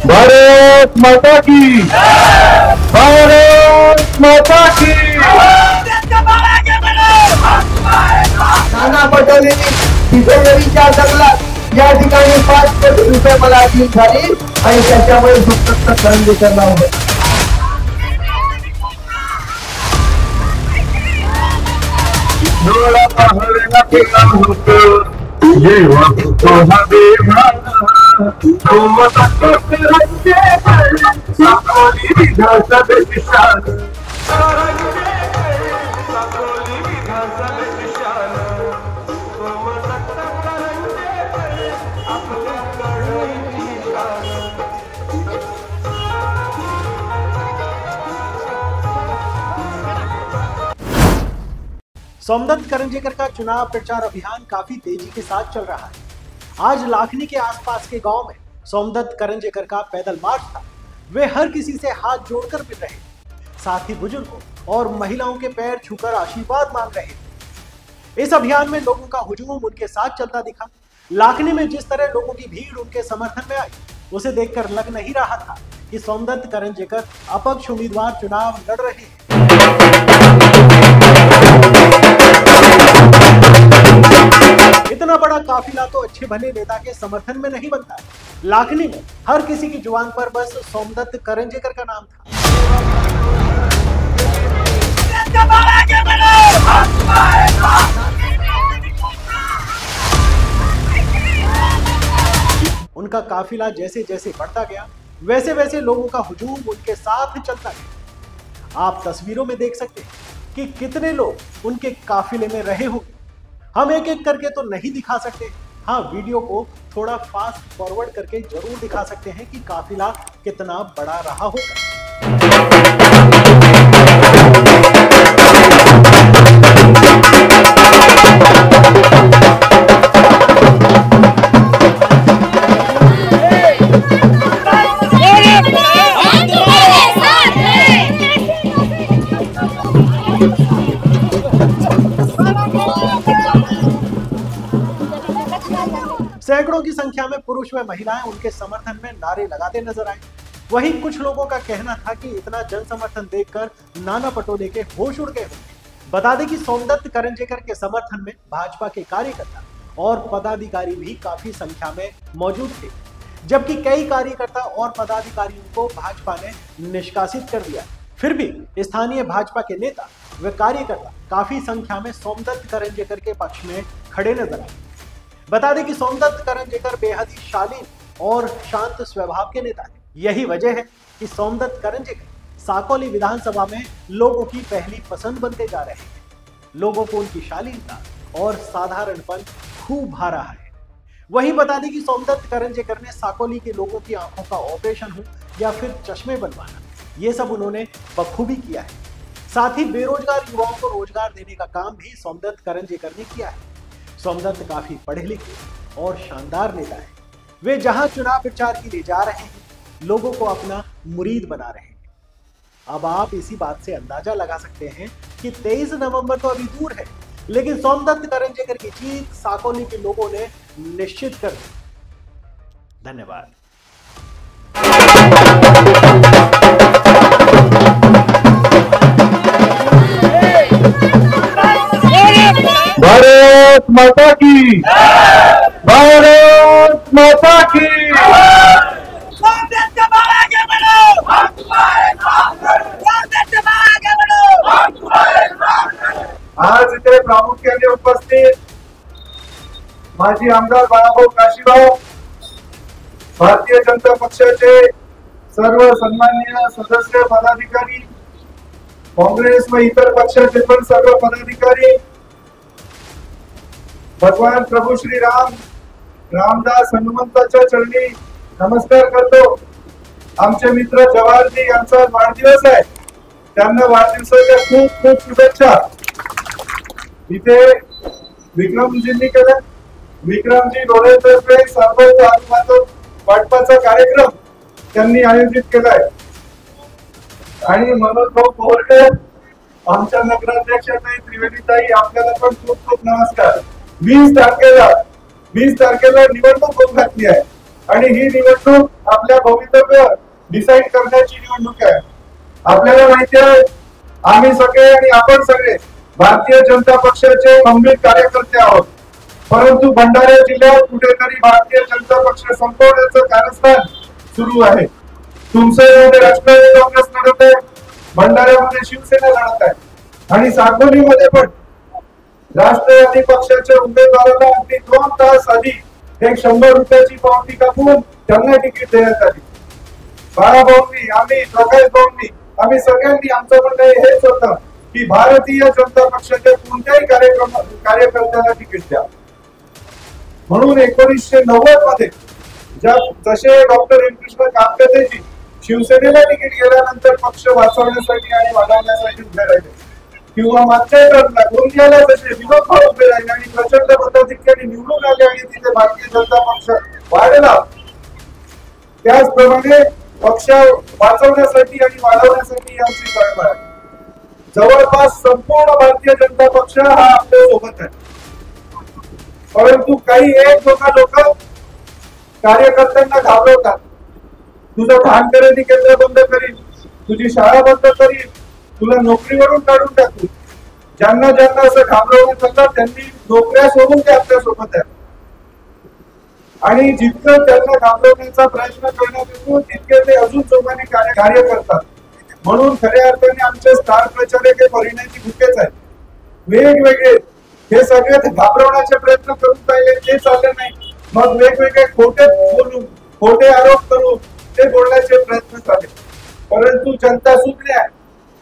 भारत माता की, भारत माता की। नाना पटोलेंनी डिसेंबरीच्या दंगलात या ठिकाणी 5 कोटी रुपये मला अधीन झाली आणि त्याच्यामुळे फक्त करंजेकर नाव होतं. डोळा पाहण्याला केला होतं जेव्हा तो हवेला सोमता करंजे साकोली विधानसभे निशान साकोली विधानसभे निशान सोमता करंजे आपल्या लढाईची निशान. सोमदत्त करंजेकर का चुनाव प्रचार अभियान काफी तेजी के साथ चल रहा है. आज लाखनी के आसपास के गांव में सोमदत्त करंजेकर का पैदल मार्च था. वे हर किसी से हाथ जोड़कर मिल रहे थे, साथ ही बुजुर्गों और महिलाओं के पैर छूकर आशीर्वाद मांग रहे थे. इस अभियान में लोगों का हुजूम उनके साथ चलता दिखा. लाखनी में जिस तरह लोगों की भीड़ उनके समर्थन में आई, उसे देखकर लग नहीं रहा था कि सोमदत्त करंजेकर अपक्ष उम्मीदवार चुनाव लड़ रहे हैं. इतना बड़ा काफिला तो अच्छे भले नेता के समर्थन में नहीं बनता है. लाखनी में हर किसी की जुबान पर बस सोमदत्त करंजेकर का नाम था. उनका काफिला जैसे जैसे बढ़ता गया, वैसे वैसे लोगों का हुजूम उनके साथ चलता गया. आप तस्वीरों में देख सकते हैं कि कितने लोग उनके काफिले में रहे होंगे. हम एक एक करके तो नहीं दिखा सकते. हाँ, वीडियो को थोड़ा फास्ट फॉरवर्ड करके जरूर दिखा सकते हैं कि काफिला कितना बड़ा रहा होगा. सैकड़ों की संख्या में पुरुष व महिलाएं उनके समर्थन में नारे लगाते नजर आए. वहीं कुछ लोगों का कहना था कि इतना जन समर्थन देखकर नाना पटोले के होश उड़ गए होंगे. बता दें कि सोमदत्त करंजेकर के समर्थन में भाजपा के कार्यकर्ता और पदाधिकारी भी काफी संख्या में मौजूद थे, जबकि कई कार्यकर्ता और पदाधिकारियों को भाजपा ने निष्कासित कर दिया. फिर भी स्थानीय भाजपा के नेता व कार्यकर्ता काफी संख्या में सोमदत्त करंजेकर के पक्ष में खड़े नजर आए. बता दें कि सोमदत्त करंजेकर बेहद ही शालीन और शांत स्वभाव के नेता हैं. यही वजह है कि सोमदत्त करंजेकर साकोली विधानसभा में लोगों की पहली पसंद बनते जा रहे हैं. लोगों को उनकी शालीनता और साधारणपन खूब भा रहा है. वहीं बता दें कि सोमदत्त करंजेकर ने साकोली के लोगों की आंखों का ऑपरेशन हो या फिर चश्मे बनवाना, ये सब उन्होंने बखूबी किया है. साथ ही बेरोजगार युवाओं को रोजगार देने का काम भी सोमदत्त करंजेकर ने किया है. सोमदत्त काफी पढ़े लिखे और शानदार नेता है. वे जहां चुनाव प्रचार के लिए जा रहे हैं, लोगों को अपना मुरीद बना रहे हैं. अब आप इसी बात से अंदाजा लगा सकते हैं कि 23 नवंबर तो अभी दूर है, लेकिन सोमदत्त करंजेकर की जीत साकोली के लोगों ने निश्चित कर दी. धन्यवाद. भारत माता की, भारत माता की. आज इथे प्रामुख्याने उपस्थित माजी आमदार बाळाभाऊ काशीभाऊ, भारतीय जनता पक्षाचे सर्व सन्माननीय सदस्य पदाधिकारी, काँग्रेस व इतर पक्षाचे पण सर्व पदाधिकारी, भगवान प्रभू श्री राम रामदास हनुमंताच्या चरणी नमस्कार करतो. आमचे मित्र जवाहरजी यांचा वाढदिवस आहे, त्यांना वाढदिवसाच्या खूप खूप शुभेच्छा. इथे विक्रमजींनी केलं, विक्रमजी डोळेतर्फे सरपंच आजूबाजू वाटपाचा कार्यक्रम त्यांनी आयोजित केलाय. आणि मनोज भाऊ कोरटे, आमच्या नगराध्यक्षाताई त्रिवेदीताई, आपल्याला पण खूप खूप नमस्कार. 20 तारखेला निवडणूक होत घातली आहे. आणि ही निवडणूक आपल्या भवितव्य डिसाईड करण्याची निवडणूक आहे. आपल्याला माहिती आहे, आम्ही सगळे आणि आपण सगळे भारतीय जनता पक्षाचे खंबीर कार्यकर्ते आहोत. परंतु भंडारा जिल्ह्यात कुठेतरी भारतीय जनता पक्ष संपवण्याचं कारस्थान सुरू आहे. तुमसरमध्ये राष्ट्रवादी काँग्रेस लढत आहे, भंडाऱ्यामध्ये शिवसेना लढत आहे आणि साकोलीमध्ये पण राष्ट्रवादी पक्षाच्या उमेदवाराला अगदी 2 तास आधी एक 100 रुपयाची पावती कापून त्यांना तिकीट देण्यात आली. बाळाभाऊंनी, आम्ही, प्रकाश भाऊंनी, आम्ही सगळ्यांनी आमचं म्हणणं हेच होतं की भारतीय जनता पक्षाच्या कोणत्याही कार्यकर्त्याला तिकीट द्या. म्हणून 1990 मध्ये जसे डॉक्टर एम कृष्ण कामकतेजी शिवसेनेला तिकीट गेल्यानंतर पक्ष वाचवण्यासाठी आणि वाढवण्यासाठी उभे राहिले, किंवा मागच्या टर्मला गोंदियाला जसे विनोद भाऊ उभे राहिले आणि प्रचंड मताधिक्याने निवडून आले आणि तिथे भारतीय जनता पक्ष वाढला, त्याचप्रमाणे पक्ष वाचवण्यासाठी आणि वाढवण्यासाठी आमची चळवळ आहे. जवळपास संपूर्ण भारतीय जनता पक्ष हा आपल्या सोबत आहे. परंतु काही एक लोक कार्यकर्त्यांना घाबरवतात. तुझं धान खरेदी केंद्र बंद करील, तुझी शाळा बंद करील, तुला नोकरीवरून काढून टाकू. ज्यांना ज्यांना असं घाबरवण्यात आलं त्यांनी नोकऱ्या सोडून ते आपल्या सोबत आहेत. आणि जितकं त्यांना घाबरवण्याचा प्रयत्न करण्यात येतो तितके ते अजून जोमाने कार्य करतात. म्हणून खऱ्या अर्थाने आमचे स्टार प्रचारक हे परिणाची भुकेच आहेत. वेगवेगळे हे सगळे घाबरवण्याचे प्रयत्न करून पाहिले, ते चालले नाही. मग वेगवेगळे खोटे बोलून, खोटे आरोप करून ते बोलण्याचे प्रयत्न झाले. परंतु जनता सुज्ञ आहे,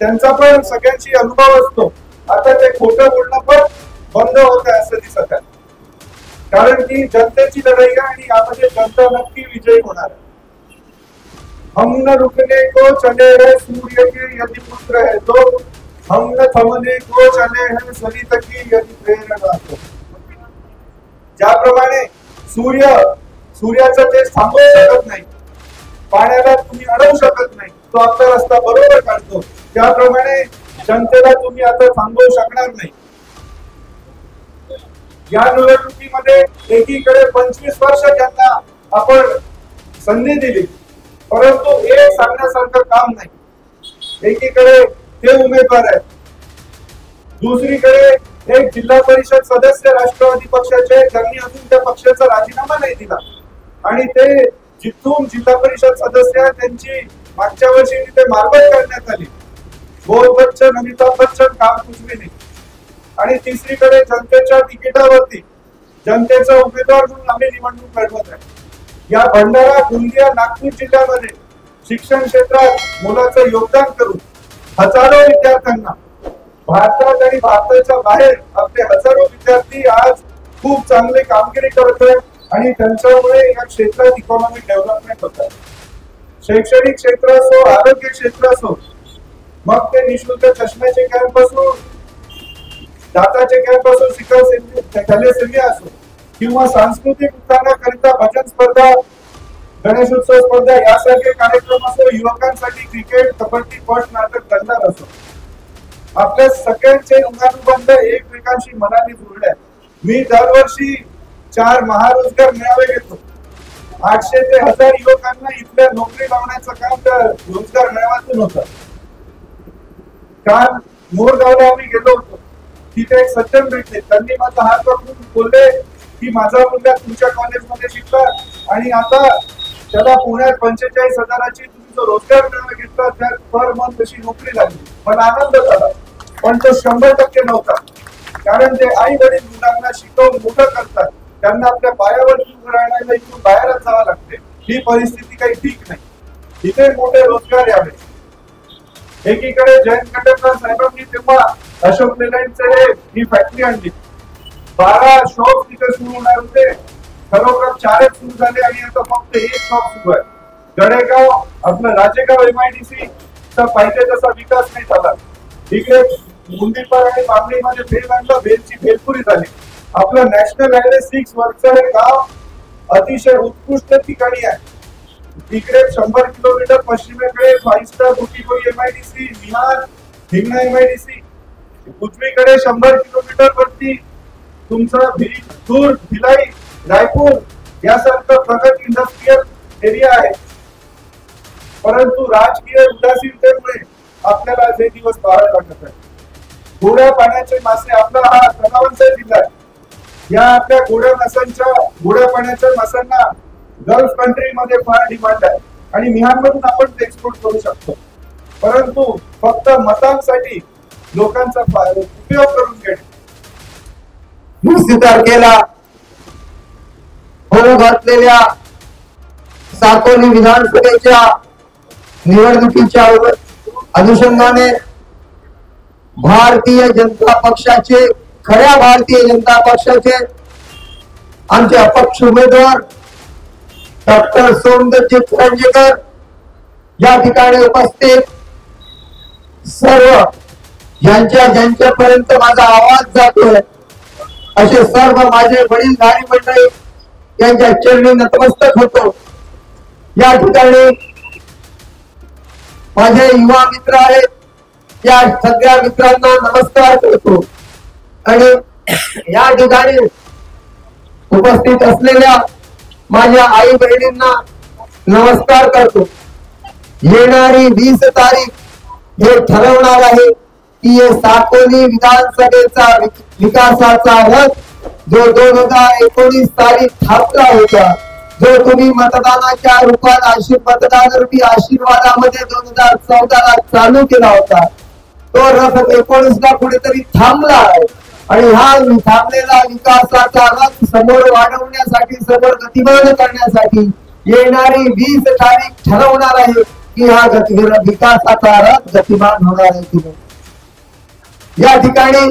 त्यांचा पण सगळ्यांशी अनुभव असतो. आता ते खोटं बोलणं पण बंद होत आहे असं दिसत आहे. कारण की जनतेची लढाई आहे आणि यामध्ये जनता नक्की विजयी होणार आहे. हम न रुकने को चले है सूर्य के यदि पुत्र है तो, हम न थमने को चले है सरित की यदि प्रेरणा तो. ज्याप्रमाणे सूर्याचं तेज थांबवू शकत नाही, पाण्याला तुम्ही अडवू शकत नाही, तो आपला रस्ता बरोबर काढतो, त्याप्रमाणे जनतेला तुम्ही आता थांबवू शकणार नाही. या निवडणुकीमध्ये एकीकडे 25 वर्ष त्यांना आपण संधी दिली, परंतु एक सांगण्यासारखं काम नाही. एकीकडे ते उमेदवार आहेत, दुसरीकडे एक जिल्हा परिषद सदस्य राष्ट्रवादी पक्षाचे, त्यांनी अजून त्या पक्षाचा राजीनामा नाही दिला आणि ते जिथून जिल्हा परिषद सदस्य त्यांची मागच्या वर्षी तिथे मारबत करण्यात आली. बोल बच्चन, अमिताभ बच्चन काम कुठले नाही. आणि तिसरीकडे जनतेच्या तिकिटावरती जनतेचा उमेदवार म्हणून आम्ही निवडणूक लढवत आहे. या भंडारा, गोंदिया, नागपूर जिल्ह्यामध्ये शिक्षण क्षेत्रात मोलाचं योगदान करून हजारो विद्यार्थ्यांना भारतात आणि भारताच्या बाहेर आपले हजारो विद्यार्थी आज खूप चांगले कामगिरी करत आहेत आणि त्यांच्यामुळे या क्षेत्रात इकॉनॉमिक डेव्हलपमेंट होत आहे. शैक्षणिक क्षेत्र असो, आरोग्य क्षेत्र असो, मग ते निशुल्क चष्म्याचे कॅम्प असो, दाताचे कॅम्प असो, कलेसेमी असो, किंवा सांस्कृतिक उत्थानाकरिता भजन स्पर्धा, गणेशोत्सव स्पर्धा यासारखे कार्यक्रम असो, युवकांसाठी क्रिकेट, कबड्डी, पट, नाटक, दंडार असो, आपल्या सगळ्यांचे ऋणानुबंध एकमेकांशी मनाने जुळले आहेत. मी दरवर्षी 4 महारोजगार मेळावे घेतो. 800 ते 1000 युवकांना इथल्या नोकरी लावण्याचं काम त्या रोजगार मेळाव्यातून होतं. काल मोरगावला आम्ही गेलो होतो, तिथे एक सज्जन भेटले. त्यांनी माझा हात पकडून बोलले की माझा मुलगा तुमच्या कॉलेजमध्ये शिकला आणि आता त्याला पुण्यात 45,000ची तुम्ही जो रोजगार मेळावा घेतला त्यात पर मंथ तशी नोकरी लागली. मला आनंद झाला, पण तो 100% नव्हता. कारण ते आई वडील मुलांना शिकवून मोठं करतात, त्यांना आपल्या पायावर उभं राहण्याला इथून बाहेरच जावं लागते. ही परिस्थिती काही ठीक नाही. इथे मोठे रोजगार यावे. एकीकडे जयंत कटककर साहेबांनी तेव्हा अशोक लेलँडचे ही फॅक्टरी आणली. 12 शॉप तिथे सुरू होणार होते, खरोखर 4च सुरू झाले आणि आता फक्त 1 शॉप सुरू आहे. गडेगाव, आपलं राजेगाव MIDC चा पाहिजे तसा विकास नाही झाला. इकडे मुंडीपार आणि बामणीमध्ये भेल आणला, भेलची भेलपुरी झाली. आपलं नॅशनल हायवे 6 वरचं हे गाव अतिशय उत्कृष्ट ठिकाणी आहे. इकडे 100 किलोमीटर पश्चिमेकडे 5 स्टार बुटीकोई MIDC, निहार, हिंगणा MIDC, उजवीकडे 100 किलोमीटर वरती तुमचा धूर, भिलाई, रायपूर, यासारखं प्रगत इंडस्ट्रियल एरिया आहे, परंतु राजकीय उदासीनतेमुळे आपल्याला हे दिवस पाहावे लागत आहे. गोड्या पाण्याचे मासे आपला हा तलावांचा जिल्हा आहे. या आपल्या गोड्या पाण्याच्या माशांना गल्फ कंट्री मध्ये फार डिमांड आहे आणि म्यानमारमधून आपण ते एक्सपोर्ट करू शकतो. परंतु फक्त मतांसाठी लोकांचा उपयोग करून घेणे. 20 तारखेला होऊ घातलेल्या साकोली विधानसभेच्या निवडणुकीच्या अनुषंगाने भारतीय जनता पक्षाचे खऱ्या भारतीय जनता पक्षाचे आमचे अपक्ष उमेदवार डॉक्टर सोमदत्तजी करंजेकर या ठिकाणी उपस्थित सर्व ज्यांच्यापर्यंत माझा आवाज जातोय असे सर्व माझे वडीलधारी मंडळी यांच्या चरणी नतमस्तक होतो. या ठिकाणी माझे युवा मित्र आहेत, या सगळ्या मित्रांना नमस्कार करतो आणि या ठिकाणी उपस्थित असलेल्या माझ्या आई बहिणींना नमस्कार करतो. येणारी 20 तारीख हे ठरवणार आहे की हे साकोली विधानसभेचा विकासाचा रथ जो 2019 साली थापला होता, जो तुम्ही मतदानाच्या रूपात मतदान रूपी आशीर्वादामध्ये 2014 ला चालू केला होता, तो रथ 19 ला कुठेतरी थांबला आहे आणि हा थांबलेला विकासाचा रथ समोर वाढवण्यासाठी, समोर गतिमान करण्यासाठी येणारी 20 तारीख ठरवणार आहे की हा विकासाचा रथ गतिमान होणार आहे की नाही. या ठिकाणी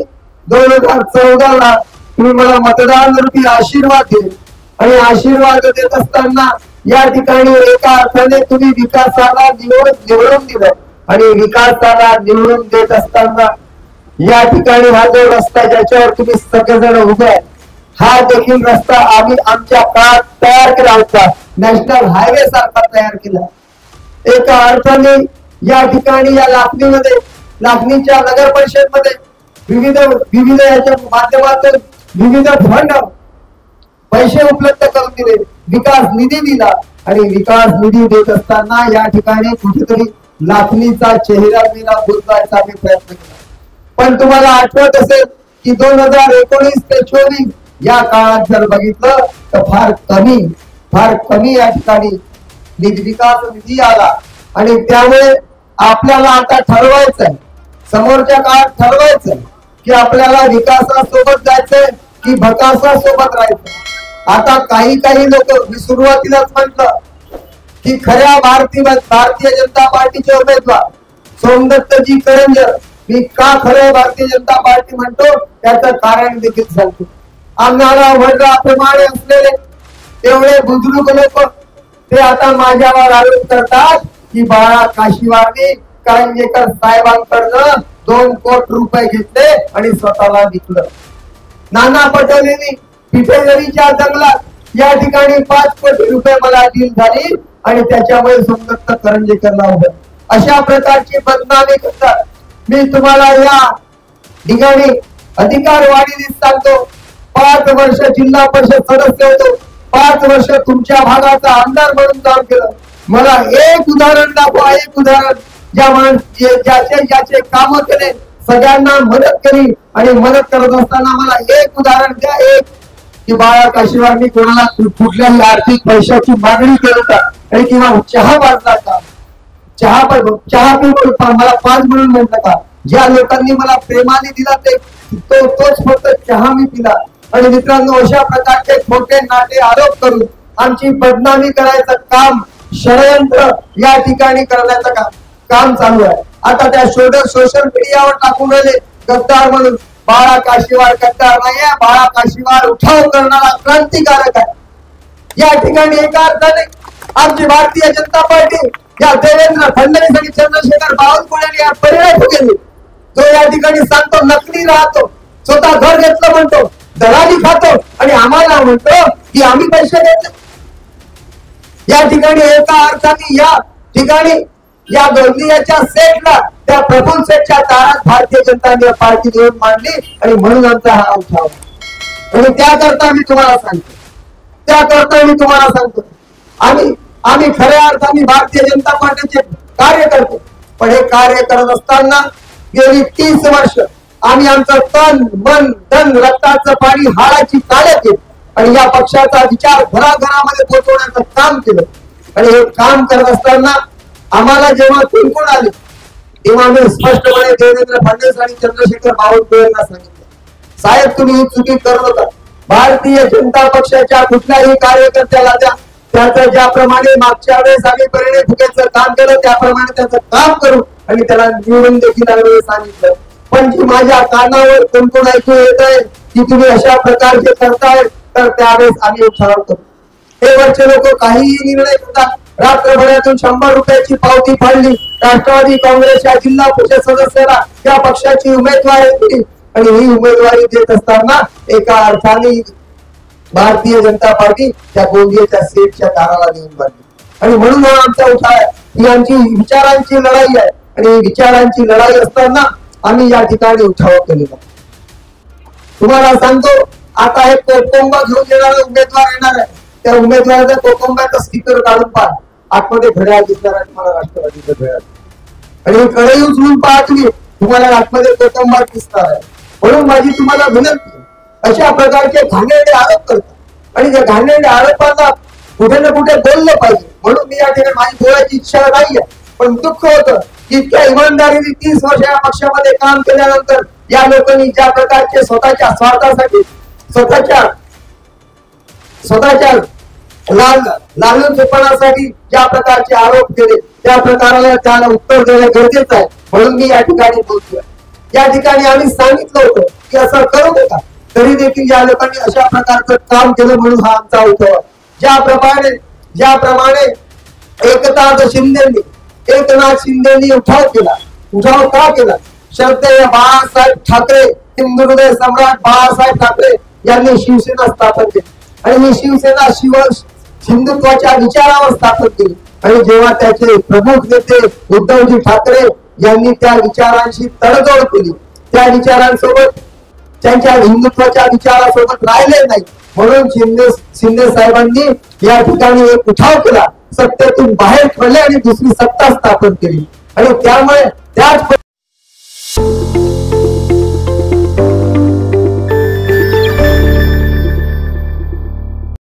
2014 ला तुम्ही मला मतदान रूपी आशीर्वाद दिले आणि आशीर्वाद देत असताना या ठिकाणी एका अर्थाने तुम्ही विकासाला निवडून दिलं आणि विकासाला निवडून देत असताना या ठिकाणी हा जो रस्ता ज्याच्यावर तुम्ही सगळेजण उभे आहे, हा देखील रस्ता आम्ही आमच्या काळात तयार केला होता, नॅशनल हायवे सारखा तयार केला. एका अर्थाने या ठिकाणी या लाखनीच्या नगर परिषद मध्ये विविध याच्या माध्यमातून विविध फंड पैसे उपलब्ध करून दिले, विकास निधी दिला आणि विकास निधी देत असताना या ठिकाणी कुठेतरी लाखनीचा चेहरा मेरा बुजवायचा आम्ही प्रयत्न केला. पण तुम्हाला आठवत असेल की 2019 ते 24 या काळात जर बघितलं तर फार कमी या ठिकाणी विकास निधी आला आणि त्यामुळे आपल्याला आता ठरवायचंय, समोरच्या काळात ठरवायचंय की आपल्याला विकासासोबत जायचंय की भकासासोबत राहायचं. आता काही लोक, मी सुरुवातीलाच म्हटलं की खऱ्या भारतीय जनता पार्टीचे उमेदवार सोमदत्तजी करंजकर, मी का खऱ्या भारतीय जनता पार्टी म्हणतो त्याचं कारण देखील सांगतो. आम्हाला वडिलांप्रमाणे असलेले तेवढे बुजुर्ग लोक ते आता माझ्यावर आरोप करतात की बाळा काशीवारने करंजेकर साहेबांकडनं 2 कोटी रुपये घेतले आणि स्वतःला विकलं. नाना पटोलेंनी पिठेगरीच्या जंगलात या ठिकाणी 5 कोटी रुपये मला डील झाली आणि त्याच्यामुळे सोमदत्त करंजेकरला उभं. अशा प्रकारची बदनामी करतात. मी तुम्हाला या ठिकाणी अधिकारवाणीने सांगतो, 5 वर्ष जिल्हा परिषद सदस्य होतो, 5 वर्ष तुमच्या भागाचा आमदार म्हणून काम केलं. मला एक उदाहरण दाखवा, एक उदाहरण ज्याचे काम केले, सगळ्यांना मदत केली आणि मदत करत असताना मला एक उदाहरण द्या, एक की बाळा काशीवारनी कोणाला कुठल्याही आर्थिक पैशाची मागणी केली का आणि किंवा चहा वाजला का, चहा पिऊन मला 5 म्हणून म्हटलं का. ज्या लोकांनी मला प्रेमाने दिला तोच फक्त चहा मी पिला. आणि मित्रांनो, अशा प्रकारचे खोटे नाटे आरोप करून आमची बदनामी करायचं काम, षडयंत्र या ठिकाणी करण्याचं काम चालू आहे. आता त्या सोशल मीडियावर टाकून राहिले गद्दार म्हणून. बाळा काशीवार गद्दार नाहीये, बाळा काशीवार उठाव करणारा क्रांतिकारक आहे. या ठिकाणी एका अर्थाने आमची भारतीय जनता पार्टी या देवेंद्र फडणवीस आणि चंद्रशेखर बावनकुळे या परिणय गेली. जो या ठिकाणी सांगतो नकली राहतो, स्वतः घर घेतलं म्हणतो, दलाली खातो आणि आम्हाला म्हणतो की आम्ही पैसे घेतले. या ठिकाणी एका अर्थाने या ठिकाणी या गोंदियाच्या सेटला, त्या प्रफुल्ल सेटच्या दारात भारतीय जनता पार्टी देऊन मांडली आणि म्हणून आमचा हा उठाव. आणि त्याकरता मी तुम्हाला सांगतो, त्याकरता मी तुम्हाला सांगतो, आम्ही खऱ्या अर्थाने भारतीय जनता पार्टीचे कार्य करतो. पण हे कार्य करत असताना गेली 30 वर्ष आम्ही आमचं तन मन धन रक्ताचं पाणी हाडाची काळे केली आणि या पक्षाचा विचार घराघरामध्ये पोहोचवण्याचं काम केलं. आणि हे काम करत असताना आम्हाला जेव्हा कुणकुण आले तेव्हा मी स्पष्टपणे देवेंद्र फडणवीस आणि चंद्रशेखर बावनकुळेंना सांगितलं, साहेब तुम्ही ही चुकी करत होता. भारतीय जनता पक्षाच्या कुठल्याही कार्यकर्त्याला द्या, त्याचं ज्याप्रमाणे मागच्या वेळेस आम्ही परिणय फुकेचं काम केलं त्याप्रमाणे त्याचं काम करू आणि त्याला निवडून देखील आम्ही सांगितलं. पण जी माझ्या कानावर कुणकुण ऐकू येत आहे की तुम्ही अशा प्रकारचे करताय, तर त्यावेळेस आम्ही उठाव करू. हे वरचे लोक काहीही निर्णय घेतात. रात्रभरातून 100 रुपयाची पावती फाडली, राष्ट्रवादी काँग्रेसच्या जिल्हा परिषद सदस्याला त्या पक्षाची उमेदवारी दिली आणि ही उमेदवारी देत असताना एका अर्थाने भारतीय जनता पार्टी त्या गोंदियाच्या सेटच्या दाराला नेऊन बांधली. आणि म्हणून हा आमचा उठाव आहे. ही आमची विचारांची लढाई आहे आणि विचारांची लढाई असताना आम्ही या ठिकाणी उठाव केलेला. तुम्हाला सांगतो, आता हे कोकंबा घेऊन येणारा उमेदवार येणार आहे. त्या उमेदवाराचा कोकंबाचा स्टिकर काढून पहा, आतमध्ये घड्याळ दिसणार आहे तुम्हाला, राष्ट्रवादीचं घड्याळ. आणि कडे उचलून पहा तुम्हाला आतमध्ये कोकंबा दिसणार आहे. म्हणून माझी तुम्हाला विनंती, अशा प्रकारचे घाणेरडे आरोप करतात आणि त्या घाणेरड्या आरोपांना कुठे ना कुठे बोललं पाहिजे. म्हणून मी या ठिकाणी माझी बोलायची इच्छा नाहीये, पण दुःख होतं की इतक्या इमानदारीने 30 वर्ष या पक्षामध्ये काम केल्यानंतर या लोकांनी ज्या प्रकारचे स्वतःच्या स्वार्थासाठी स्वतःच्या लालनचोपणासाठी ज्या प्रकारचे आरोप केले त्या प्रकाराला त्याला उत्तर देणं गरजेचं आहे. म्हणून मी या ठिकाणी बोलतोय. या ठिकाणी आम्ही सांगितलं होतं की असं करू नका, तरी देखील या लोकांनी अशा प्रकारचं काम केलं. म्हणून हा आमचा उठाव. ज्याप्रमाणे एकनाथ शिंदेनी उठाव केला. उठाव का केला? श्रद्धेय बाळासाहेब ठाकरे, हिंदू हृदय सम्राट बाळासाहेब ठाकरे यांनी शिवसेना स्थापन केली आणि ही शिवसेना हिंदुत्वाच्या विचारावर स्थापन केली. आणि जेव्हा त्याचे प्रमुख नेते उद्धवजी ठाकरे यांनी त्या विचारांशी तडजोड केली, त्या विचारांसोबत त्यांच्या हिंदुत्वाच्या विचारासोबत राहिले नाही, म्हणून शिंदे साहेबांनी या ठिकाणी एक उठाव केला, सत्तेतून बाहेर पडले आणि दुसरी सत्ता स्थापन केली. आणि त्यामुळे त्याच